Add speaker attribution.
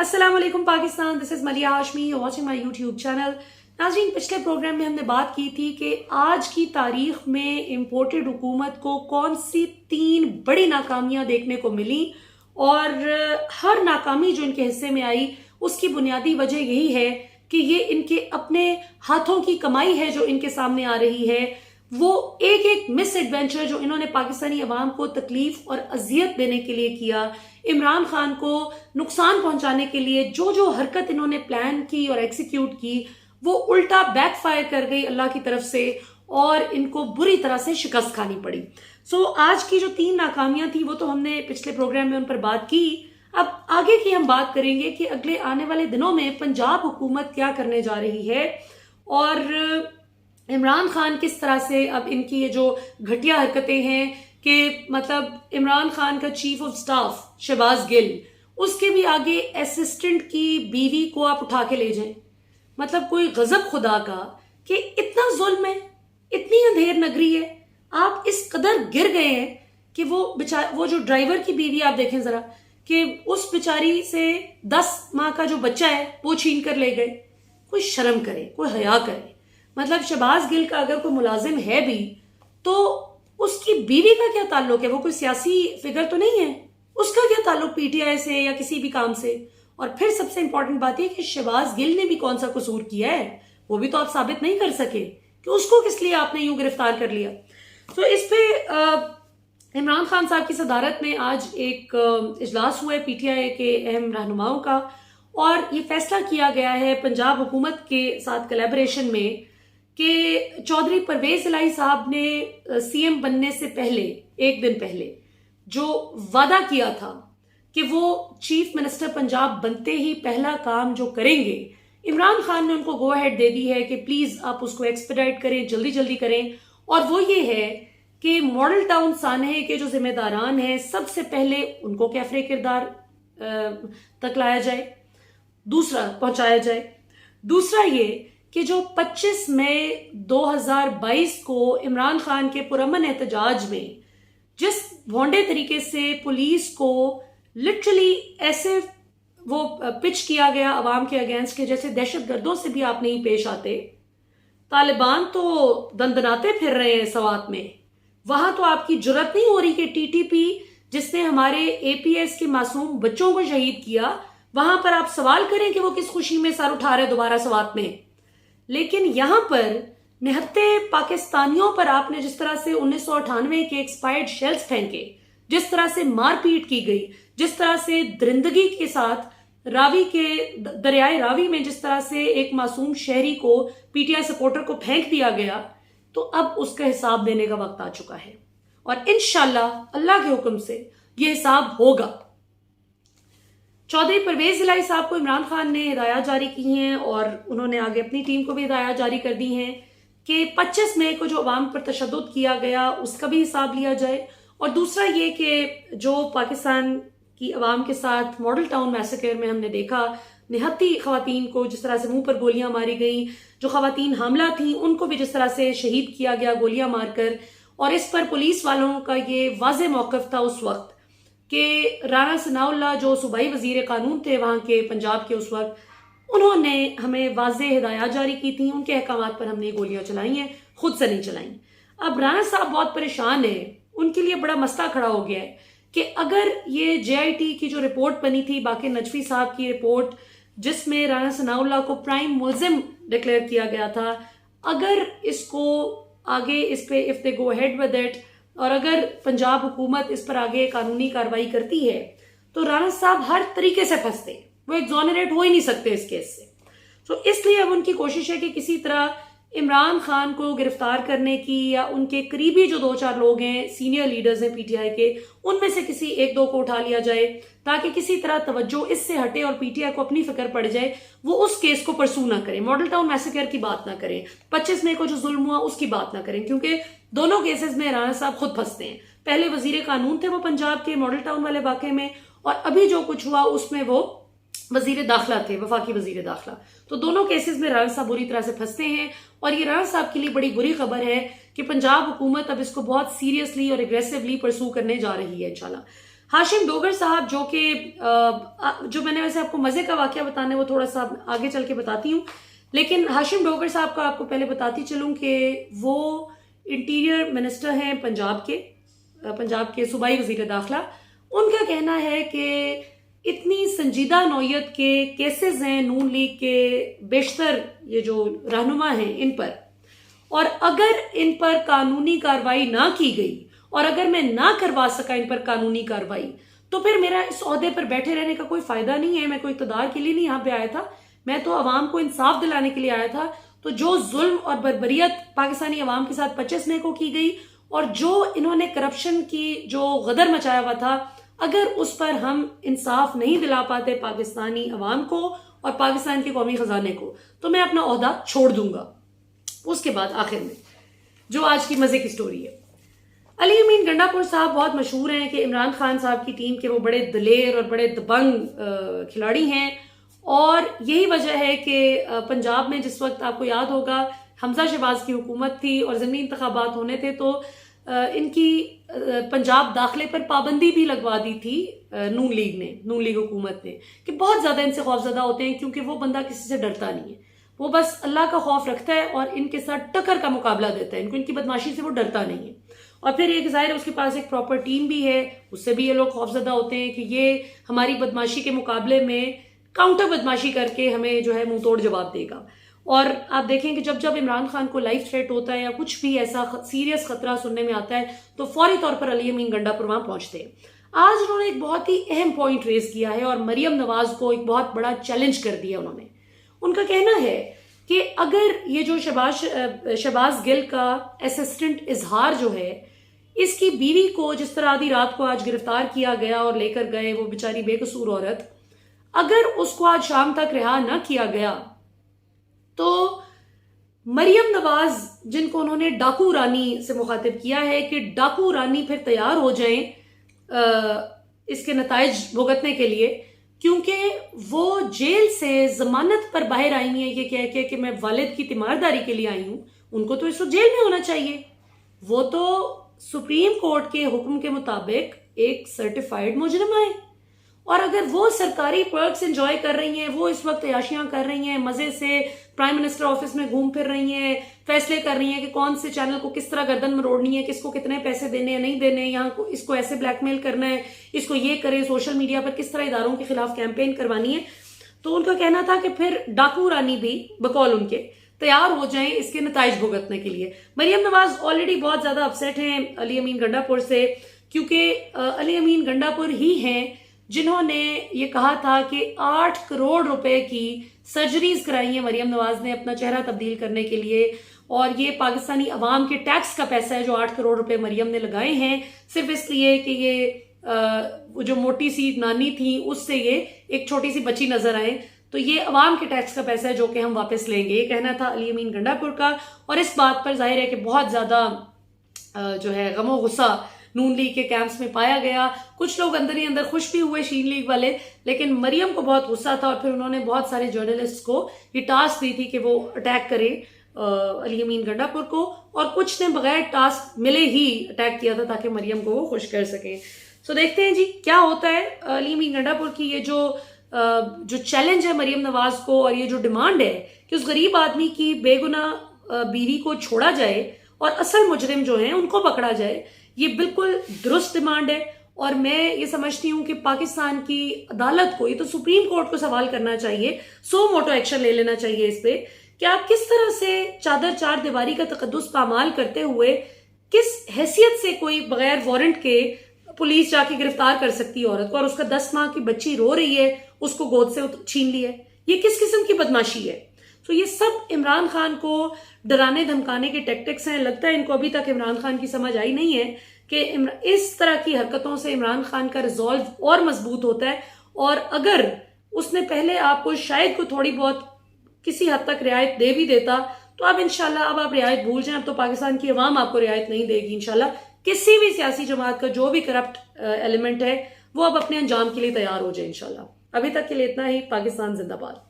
Speaker 1: अस्सलाम वालेकुम Pakistan, this is मलिया Hashmi, watching my YouTube channel. नाज़रीन, पिछले प्रोग्राम में हमने बात की थी कि आज की तारीख में इम्पोर्टेड हुकूमत को कौन सी 3 बड़ी नाकामियां देखने को मिली और हर नाकामी जो इनके हिस्से में आई उसकी बुनियादी वजह यही है कि ये इनके अपने हाथों की कमाई है जो इनके सामने आ रही है। वो एक एक मिस एडवेंचर जो इन्होंने पाकिस्तानी अवाम को तकलीफ और अजियत देने के लिए किया, इमरान खान को नुकसान पहुंचाने के लिए जो जो हरकत इन्होंने प्लान की और एग्जीक्यूट की, वो उल्टा बैकफायर कर गई अल्लाह की तरफ से और इनको बुरी तरह से शिकस्त खानी पड़ी। सो आज की जो 3 नाकामियां थी वो तो हमने पिछले प्रोग्राम में उन पर बात की। अब आगे की हम बात करेंगे कि अगले आने वाले दिनों में पंजाब हुकूमत क्या करने जा रही है और इमरान खान किस तरह से अब इनकी ये जो घटिया हरकतें हैं कि मतलब इमरान खान का chief of staff Shahbaz Gill, उसके भी आगे असिस्टेंट की बीवी को आप उठा के ले जाएं। मतलब कोई गजब खुदा का कि इतना जुल्म है, इतनी अंधेर नगरी है, आप इस कदर गिर गए हैं कि वो जो ड्राइवर की बीवी आप देखें जरा कि उस बेचारी से 10 माह का जो बच्चा है वो छीन कर ले गए। कोई शर्म करे, कोई हया करे। मतलब शहबाज गिल का अगर कोई मुलाजिम है भी तो उसकी बीवी का क्या ताल्लुक है? वो कोई सियासी फिगर तो नहीं है, उसका क्या ताल्लुक पीटीआई से या किसी भी काम से? और फिर सबसे इंपॉर्टेंट बात यह कि शहबाज गिल ने भी कौन सा कसूर किया है वो भी तो आप साबित नहीं कर सके कि उसको किस लिए आपने यूं गिरफ्तार कर लिया। तो इस पे इमरान खान साहब की सदारत में आज एक इजलास हुआ है पीटीआई के अहम रहनुमाओं का और ये फैसला किया गया है पंजाब हुकूमत के साथ कोलैबोरेशन में कि चौधरी परवेज इलाही साहब ने सीएम बनने से पहले एक दिन पहले जो वादा किया था कि वो चीफ मिनिस्टर पंजाब बनते ही पहला काम जो करेंगे, इमरान खान ने उनको गो अहेड दे दी है कि प्लीज आप उसको एक्सपेडाइट करें, जल्दी जल्दी करें। और वो ये है कि मॉडल टाउन सानहे के जो जिम्मेदारान हैं सबसे पहले उनको कैफरे किरदार तक लाया जाए, पहुंचाया जाए। दूसरा ये कि जो 25 मई 2022 को इमरान खान के पुरअमन एहतजाज में जिस भोंडे तरीके से पुलिस को लिटरली ऐसे वो पिच किया गया अवाम के अगेंस्ट के जैसे दहशतगर्दों से भी आप नहीं पेश आते, तालिबान तो दंदनाते फिर रहे हैं सवात में, वहां तो आपकी जुर्रत नहीं हो रही कि टीटीपी जिसने हमारे एपीएस के मासूम बच्चों को शहीद किया वहां पर आप सवाल करें कि वो किस खुशी में सर उठा रहे दोबारा सवात में। लेकिन यहां पर निहत्ते पाकिस्तानियों पर आपने जिस तरह से 1998 के एक्सपायर्ड शेल्स फेंके, जिस तरह से मारपीट की गई, जिस तरह से दरिंदगी के साथ रावी के दरियाए रावी में जिस तरह से एक मासूम शहरी को पीटीआई सपोर्टर को फेंक दिया गया, तो अब उसका हिसाब देने का वक्त आ चुका है और इंशाल्लाह अल्लाह के हुक्म से यह हिसाब होगा। चौधरी परवेज इलाही साहब को इमरान खान ने हिदायत जारी की हैं और उन्होंने आगे अपनी टीम को भी हिदायत जारी कर दी हैं कि 25 मई को जो अवाम पर तशद्दुद किया गया उसका भी हिसाब लिया जाए। और दूसरा ये कि जो पाकिस्तान की अवाम के साथ मॉडल टाउन मैसेकर में हमने देखा निहत्ती खवातीन को जिस तरह से मुंह पर गोलियां मारी गई, जो खवातीन हामला थी उनको भी जिस तरह से शहीद किया गया गोलियां मारकर, और इस पर पुलिस वालों का ये वाज़ेह मौक़िफ़ था उस वक्त कि राना सनाउल्लाह जो सूबाई वजीर कानून थे वहां के पंजाब के उस वक्त, उन्होंने हमें वाज़ेह हिदायत जारी की थी, उनके अहकामात पर हमने गोलियां चलाई हैं, खुद से नहीं चलाई। अब राना साहब बहुत परेशान है, उनके लिए बड़ा मसला खड़ा हो गया है कि अगर ये जेआईटी की जो रिपोर्ट बनी थी बाकी नजफी साहब की रिपोर्ट जिसमें राना सनाउल्लाह को प्राइम मुल्जिम डिक्लेयर किया गया था, अगर इसको आगे इस पे if they go ahead with it और अगर पंजाब हुकूमत इस पर आगे कानूनी कार्रवाई करती है तो राना साहब हर तरीके से फंसते, वो एक्सोनरेट हो ही नहीं सकते इस केस से। तो इसलिए अब उनकी कोशिश है कि किसी तरह इमरान खान को गिरफ्तार करने की या उनके करीबी जो 2-4 लोग हैं, सीनियर लीडर्स हैं पीटीआई के, उनमें से किसी 1-2 को उठा लिया जाए ताकि किसी तरह तवज्जो इससे हटे और पीटीआई को अपनी फिक्र पड़ जाए, वो उस केस को परसू ना करें, मॉडल टाउन मैसेकर की बात ना करें, 25 मई को जो जुल्म हुआ उसकी बात ना करें, क्योंकि दोनों केसेस में राना साहब खुद फंसते हैं। पहले वजीर कानून थे वो पंजाब के मॉडल टाउन वाले वाकये में, और अभी जो कुछ हुआ उसमें वो वजीर दाखिला थे, वफाकी वजीर दाखिला। तो दोनों केसेस में राना साहब बुरी तरह से फंसते हैं और ये राना साहब के लिए बड़ी बुरी खबर है कि पंजाब हुकूमत अब इसको बहुत सीरियसली और एग्रेसिवली परसू करने जा रही है इंशाल्लाह। हाशिम डोगर साहब जो मैंने वैसे आपको मजे का वाकया बताना है वो थोड़ा सा आगे चल के बताती हूँ, लेकिन हाशिम डोगर साहब का आपको पहले बताती चलूँ कि वो इंटीरियर मिनिस्टर हैं पंजाब के सूबाई वजीर दाखिला। उनका कहना है कि इतनी संजीदा नौयत के केसेस हैं नून लीग के बेशतर ये जो रहनुमा हैं इन पर, और अगर इन पर कानूनी कार्रवाई ना की गई और अगर मैं ना करवा सका इन पर कानूनी कार्रवाई, तो फिर मेरा इस ओहदे पर बैठे रहने का कोई फायदा नहीं है। मैं कोई इक़्तिदार के लिए नहीं यहाँ पे आया था, मैं तो अवाम को इंसाफ दिलाने के लिए आया था। तो जो जुल्म और बर्बरियत पाकिस्तानी अवाम के साथ 25 मई को की गई और जो इन्होंने करप्शन की जो गदर मचाया हुआ था, अगर उस पर हम इंसाफ नहीं दिला पाते पाकिस्तानी अवाम को और पाकिस्तान के कौमी खजाने को, तो मैं अपना ओहदा छोड़ दूंगा। उसके बाद आखिर में जो आज की मजे की स्टोरी है, अली अमीन गंडापुर साहब बहुत मशहूर हैं कि इमरान खान साहब की टीम के वो बड़े दलेर और बड़े दबंग खिलाड़ी हैं, और यही वजह है कि पंजाब में जिस वक्त आपको याद होगा हमजा शहबाज की हुकूमत थी और ज़मीनी इंतखाबात होने थे, तो इनकी पंजाब दाखिले पर पाबंदी भी लगवा दी थी नून लीग हुकूमत ने, कि बहुत ज़्यादा इनसे खौफजदा होते हैं क्योंकि वो बंदा किसी से डरता नहीं है, वो बस अल्लाह का खौफ रखता है और इनके साथ टक्कर का मुकाबला देता है, इनकी बदमाशी से वो डरता नहीं है। और फिर एक ज़ाहिर है उसके पास एक प्रॉपर टीम भी है, उससे भी ये लोग खौफजदा होते हैं कि ये हमारी बदमाशी के मुकाबले में काउंटर बदमाशी करके हमें जो है मुंह तोड़ जवाब देगा। और आप देखें कि जब जब इमरान खान को लाइफ थ्रेट होता है या कुछ भी ऐसा सीरियस खतरा सुनने में आता है तो फौरी तौर पर अली अमीन गंडापुर वहां पहुंचते हैं। आज उन्होंने एक बहुत ही अहम पॉइंट रेज किया है और मरियम नवाज को एक बहुत बड़ा चैलेंज कर दिया उन्होंने। उनका कहना है कि अगर ये जो शहबाज गिल का असिस्टेंट इजहार जो है, इसकी बीवी को जिस तरह आधी रात को आज गिरफ्तार किया गया और लेकर गए वो बेचारी बेकसूर औरत, अगर उसको आज शाम तक रिहा न किया गया तो मरियम नवाज, जिनको उन्होंने डाकू रानी से मुखातिब किया है कि डाकू रानी फिर तैयार हो जाएं इसके नताइज भुगतने के लिए, क्योंकि वो जेल से जमानत पर बाहर आई हुई है ये कह के कि मैं वालिद की तीमारदारी के लिए आई हूं। उनको तो इस वक्त जेल में होना चाहिए, वो तो सुप्रीम कोर्ट के हुक्म के मुताबिक एक सर्टिफाइड मुजरिम है। और अगर वो सरकारी पर्क्स एंजॉय कर रही हैं, वो इस वक्त याशियां कर रही हैं, मजे से प्राइम मिनिस्टर ऑफिस में घूम फिर रही हैं, फैसले कर रही हैं कि कौन से चैनल को किस तरह गर्दन मरोड़नी है, किसको कितने पैसे देने हैं नहीं देने, यहाँ को इसको ऐसे ब्लैकमेल करना है, इसको ये करे, सोशल मीडिया पर किस तरह इदारों के खिलाफ कैंपेन करवानी है, तो उनका कहना था कि फिर डाकू रानी भी बकौल उनके तैयार हो जाएं इसके नताइज भुगतने के लिए। मरियम नवाज ऑलरेडी बहुत ज्यादा अपसेट हैं अली अमीन गंडापुर से, क्योंकि अली अमीन गंडापुर ही हैं जिन्होंने ये कहा था कि 8 करोड़ रुपए की सर्जरीज कराई है मरियम नवाज ने अपना चेहरा तब्दील करने के लिए, और ये पाकिस्तानी अवाम के टैक्स का पैसा है जो 8 करोड़ रुपए मरियम ने लगाए हैं सिर्फ इसलिए कि ये वो जो मोटी सी नानी थी उससे ये एक छोटी सी बच्ची नजर आए, तो ये अवाम के टैक्स का पैसा है जो कि हम वापस लेंगे, ये कहना था अली अमीन गंडापुर का। और इस बात पर जाहिर है कि बहुत ज्यादा जो है गमो गुस्सा नून लीग के कैंप्स में पाया गया। कुछ लोग अंदर ही अंदर खुश भी हुए शीन लीग वाले, लेकिन मरियम को बहुत गुस्सा था और फिर उन्होंने बहुत सारे जर्नलिस्ट को ये टास्क दी थी कि वो अटैक करें अली अमीन गंडापुर को, और कुछ ने बगैर टास्क मिले ही अटैक किया था ताकि मरियम को वो खुश कर सकें। सो देखते हैं जी क्या होता है। अली अमीन गंडापुर की ये जो चैलेंज है मरियम नवाज को और ये जो डिमांड है कि उस गरीब आदमी की बेगुनाह बीवी को छोड़ा जाए और असल मुजरिम जो हैं उनको पकड़ा जाए, ये बिल्कुल दुरुस्त डिमांड है। और मैं ये समझती हूँ कि पाकिस्तान की अदालत को, ये तो सुप्रीम कोर्ट को सवाल करना चाहिए, सो मोटो एक्शन ले लेना चाहिए इस पे कि आप किस तरह से चादर चार दीवारी का तकद्दुस पामाल करते हुए किस हैसियत से कोई बगैर वारंट के पुलिस जाके गिरफ्तार कर सकती है औरत को, और उसका 10 माह की बच्ची रो रही है उसको गोद से छीन लिया है, ये किस किस्म की बदमाशी है। तो ये सब इमरान खान को डराने धमकाने के टैक्टिक्स हैं। लगता है इनको अभी तक इमरान खान की समझ आई नहीं है कि इस तरह की हरकतों से इमरान खान का रिजॉल्व और मजबूत होता है, और अगर उसने पहले आपको शायद को थोड़ी बहुत किसी हद तक रियायत दे भी देता तो अब इंशाल्लाह अब आप रियायत भूल जाएं, अब तो पाकिस्तान की अवाम आपको रियायत नहीं देगी इंशाल्लाह। किसी भी सियासी जमात का जो भी करप्ट एलिमेंट है वो अब अपने अंजाम के लिए तैयार हो जाए इंशाल्लाह। अभी तक के लिए इतना ही। पाकिस्तान जिंदाबाद।